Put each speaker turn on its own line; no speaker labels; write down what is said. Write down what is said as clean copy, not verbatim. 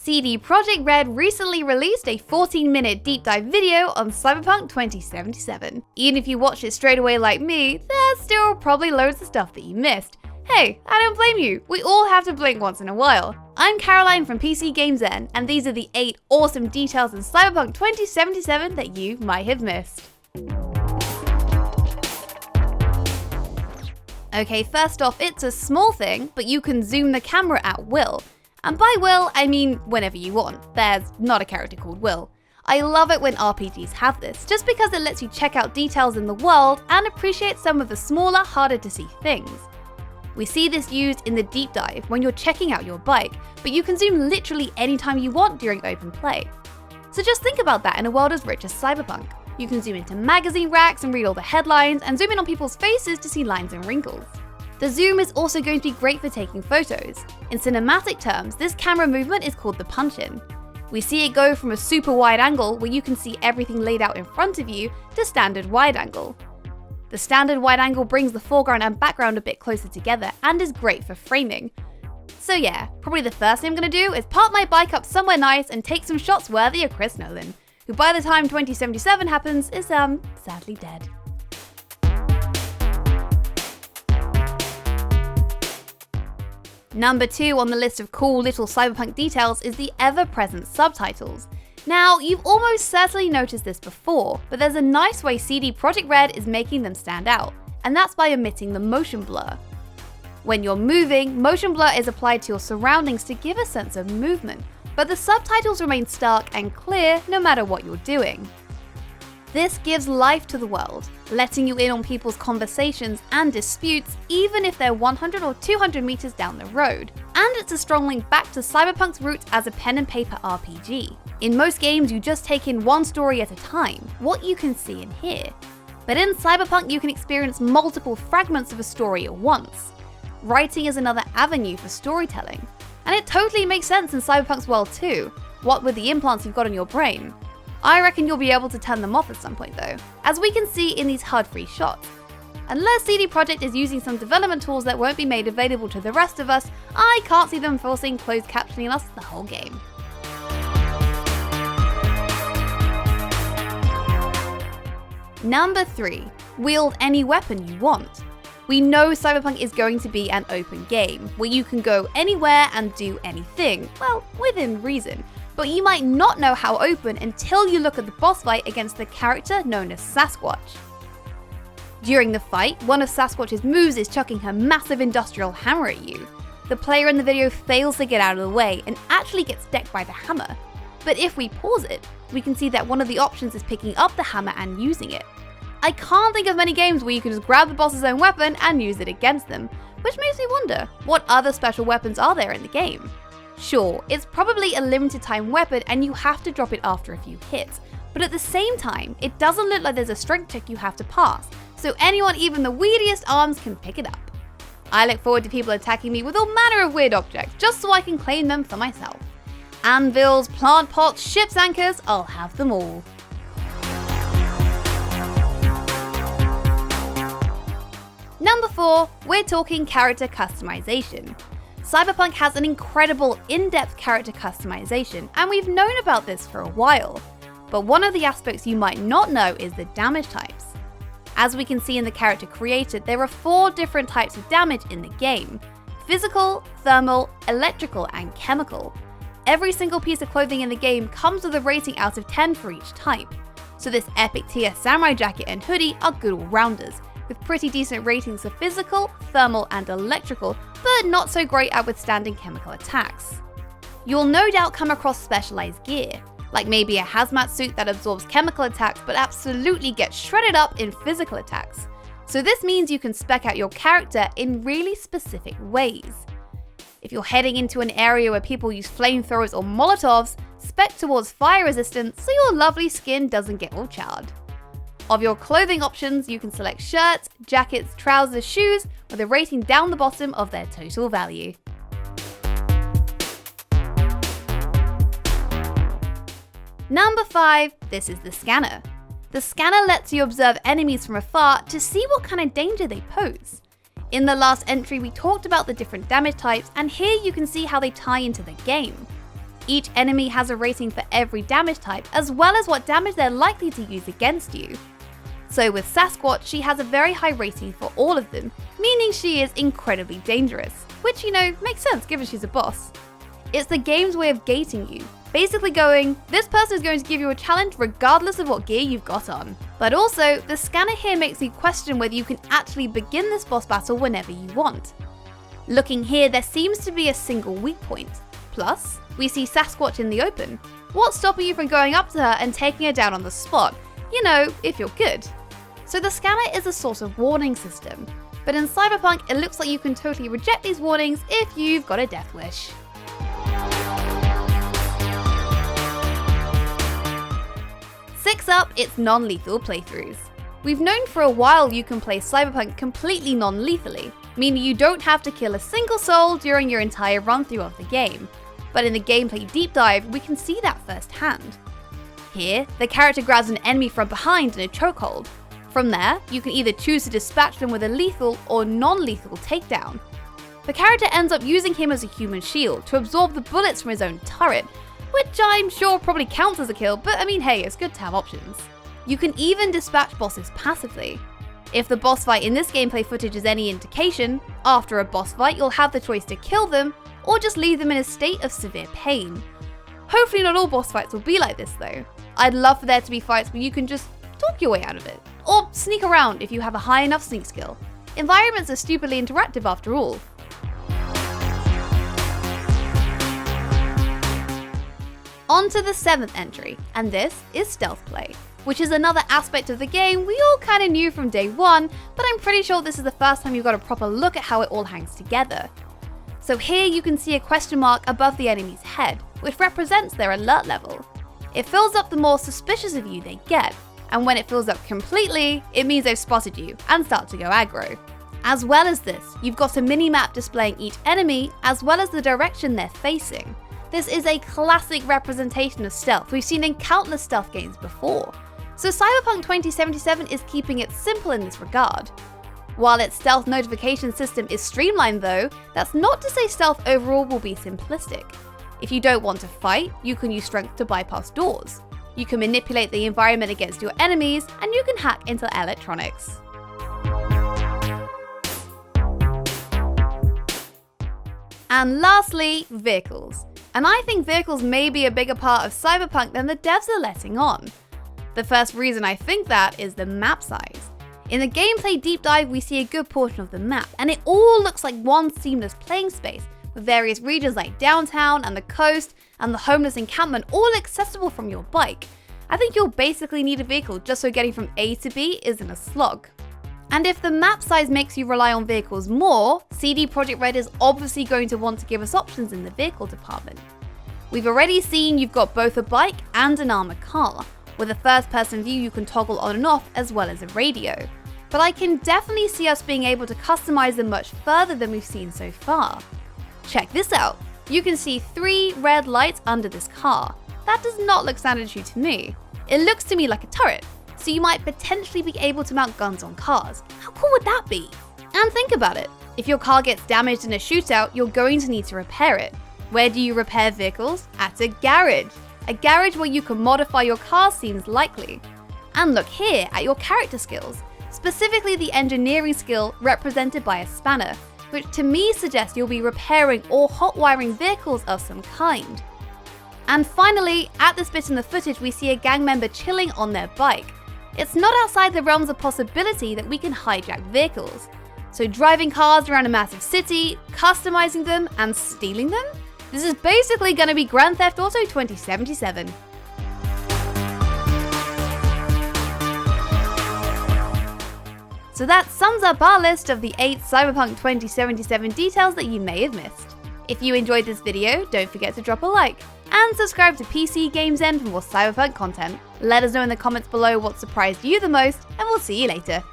CD Projekt Red recently released a 14-minute deep dive video on Cyberpunk 2077. Even if you watched it straight away like me, there's still probably loads of stuff that you missed. Hey, I don't blame you, we all have to blink once in a while. I'm Caroline from PCGamesN, and these are the 8 awesome details in Cyberpunk 2077 that you might have missed. Okay, first off, it's a small thing, but you can zoom the camera at will. And by will, I mean whenever you want. There's not a character called Will. I love it when RPGs have this, just because it lets you check out details in the world and appreciate some of the smaller, harder to see things. We see this used in the deep dive when you're checking out your bike, but you can zoom literally anytime you want during open play. So just think about that in a world as rich as Cyberpunk. You can zoom into magazine racks and read all the headlines, and zoom in on people's faces to see lines and wrinkles. The zoom is also going to be great for taking photos. In cinematic terms, this camera movement is called the punch-in. We see it go from a super wide angle, where you can see everything laid out in front of you, to standard wide angle. The standard wide angle brings the foreground and background a bit closer together and is great for framing. So yeah, probably the first thing I'm gonna do is park my bike up somewhere nice and take some shots worthy of Chris Nolan, who by the time 2077 happens is sadly dead. Number 2 on the list of cool little Cyberpunk details is the ever-present subtitles. Now, you've almost certainly noticed this before, but there's a nice way CD Projekt Red is making them stand out, and that's by omitting the motion blur. When you're moving, motion blur is applied to your surroundings to give a sense of movement, but the subtitles remain stark and clear no matter what you're doing. This gives life to the world, letting you in on people's conversations and disputes even if they're 100 or 200 meters down the road. And it's a strong link back to Cyberpunk's roots as a pen and paper RPG. In most games, you just take in one story at a time, what you can see and hear. But in Cyberpunk, you can experience multiple fragments of a story at once. Writing is another avenue for storytelling. And it totally makes sense in Cyberpunk's world too, what with the implants you've got on your brain. I reckon you'll be able to turn them off at some point though, as we can see in these HUD-free shots. Unless CD Projekt is using some development tools that won't be made available to the rest of us, I can't see them forcing closed captioning us the whole game. Number 3. Wield any weapon you want. We know Cyberpunk is going to be an open game, where you can go anywhere and do anything, well, within reason. But you might not know how open until you look at the boss fight against the character known as Sasquatch. During the fight, one of Sasquatch's moves is chucking her massive industrial hammer at you. The player in the video fails to get out of the way and actually gets decked by the hammer. But if we pause it, we can see that one of the options is picking up the hammer and using it. I can't think of many games where you can just grab the boss's own weapon and use it against them, which makes me wonder, what other special weapons are there in the game? Sure, it's probably a limited time weapon and you have to drop it after a few hits, but at the same time, it doesn't look like there's a strength check you have to pass, so anyone even the weirdiest arms can pick it up. I look forward to people attacking me with all manner of weird objects, just so I can claim them for myself. Anvils, plant pots, ship's anchors, I'll have them all. Number 4, we're talking character customization. Cyberpunk has an incredible in-depth character customization, and we've known about this for a while. But one of the aspects you might not know is the damage types. As we can see in the character created, there are 4 different types of damage in the game: physical, thermal, electrical, and chemical. Every single piece of clothing in the game comes with a rating out of 10 for each type. So this epic tier samurai jacket and hoodie are good all-rounders, with pretty decent ratings for physical, thermal, and electrical, but not so great at withstanding chemical attacks. You'll no doubt come across specialized gear, like maybe a hazmat suit that absorbs chemical attacks but absolutely gets shredded up in physical attacks. So this means you can spec out your character in really specific ways. If you're heading into an area where people use flamethrowers or molotovs, spec towards fire resistance so your lovely skin doesn't get all charred. Of your clothing options, you can select shirts, jackets, trousers, shoes, with a rating down the bottom of their total value. Number 5, this is the scanner. The scanner lets you observe enemies from afar to see what kind of danger they pose. In the last entry, we talked about the different damage types, and here you can see how they tie into the game. Each enemy has a rating for every damage type, as well as what damage they're likely to use against you. So with Sasquatch, she has a very high rating for all of them, meaning she is incredibly dangerous, which, makes sense given she's a boss. It's the game's way of gating you, basically going, this person is going to give you a challenge regardless of what gear you've got on. But also, the scanner here makes you question whether you can actually begin this boss battle whenever you want. Looking here, there seems to be a single weak point. Plus, we see Sasquatch in the open. What's stopping you from going up to her and taking her down on the spot? If you're good. So the scanner is a sort of warning system, but in Cyberpunk it looks like you can totally reject these warnings if you've got a death wish. Six up, it's non-lethal playthroughs. We've known for a while you can play Cyberpunk completely non-lethally, meaning you don't have to kill a single soul during your entire run-through of the game. But in the gameplay deep dive, we can see that firsthand. Here, the character grabs an enemy from behind in a chokehold. From there, you can either choose to dispatch them with a lethal or non-lethal takedown. The character ends up using him as a human shield to absorb the bullets from his own turret, which I'm sure probably counts as a kill, but hey, it's good to have options. You can even dispatch bosses passively. If the boss fight in this gameplay footage is any indication, after a boss fight you'll have the choice to kill them, or just leave them in a state of severe pain. Hopefully not all boss fights will be like this though. I'd love for there to be fights where you can just talk your way out of it, or sneak around if you have a high enough sneak skill. Environments are stupidly interactive after all. On to the 7th entry, and this is stealth play, which is another aspect of the game we all kinda knew from day one, but I'm pretty sure this is the first time you got a proper look at how it all hangs together. So here you can see a question mark above the enemy's head, which represents their alert level. It fills up the more suspicious of you they get, and when it fills up completely, it means they've spotted you and start to go aggro. As well as this, you've got a mini-map displaying each enemy as well as the direction they're facing. This is a classic representation of stealth we've seen in countless stealth games before. So Cyberpunk 2077 is keeping it simple in this regard. While its stealth notification system is streamlined though, that's not to say stealth overall will be simplistic. If you don't want to fight, you can use strength to bypass doors. You can manipulate the environment against your enemies, and you can hack into electronics. And lastly, vehicles. And I think vehicles may be a bigger part of Cyberpunk than the devs are letting on. The first reason I think that is the map size. In the gameplay deep dive, we see a good portion of the map, and it all looks like one seamless playing space, with various regions like downtown and the coast and the homeless encampment all accessible from your bike. I think you'll basically need a vehicle just so getting from A to B isn't a slog. And if the map size makes you rely on vehicles more, CD Projekt Red is obviously going to want to give us options in the vehicle department. We've already seen you've got both a bike and an armored car. With a first-person view you can toggle on and off as well as a radio. But I can definitely see us being able to customize them much further than we've seen so far. Check this out. You can see 3 red lights under this car. That does not look standard issue to me. It looks to me like a turret, so you might potentially be able to mount guns on cars. How cool would that be? And think about it. If your car gets damaged in a shootout, you're going to need to repair it. Where do you repair vehicles? At a garage. A garage where you can modify your car seems likely. And look here at your character skills, specifically the engineering skill represented by a spanner, which to me suggests you'll be repairing or hot wiring vehicles of some kind. And finally, at this bit in the footage we see a gang member chilling on their bike. It's not outside the realms of possibility that we can hijack vehicles. So driving cars around a massive city, customizing them, and stealing them? This is basically going to be Grand Theft Auto 2077. So that sums up our list of the 8 Cyberpunk 2077 details that you may have missed. If you enjoyed this video, don't forget to drop a like, and subscribe to PCGamesN for more Cyberpunk content. Let us know in the comments below what surprised you the most, and we'll see you later.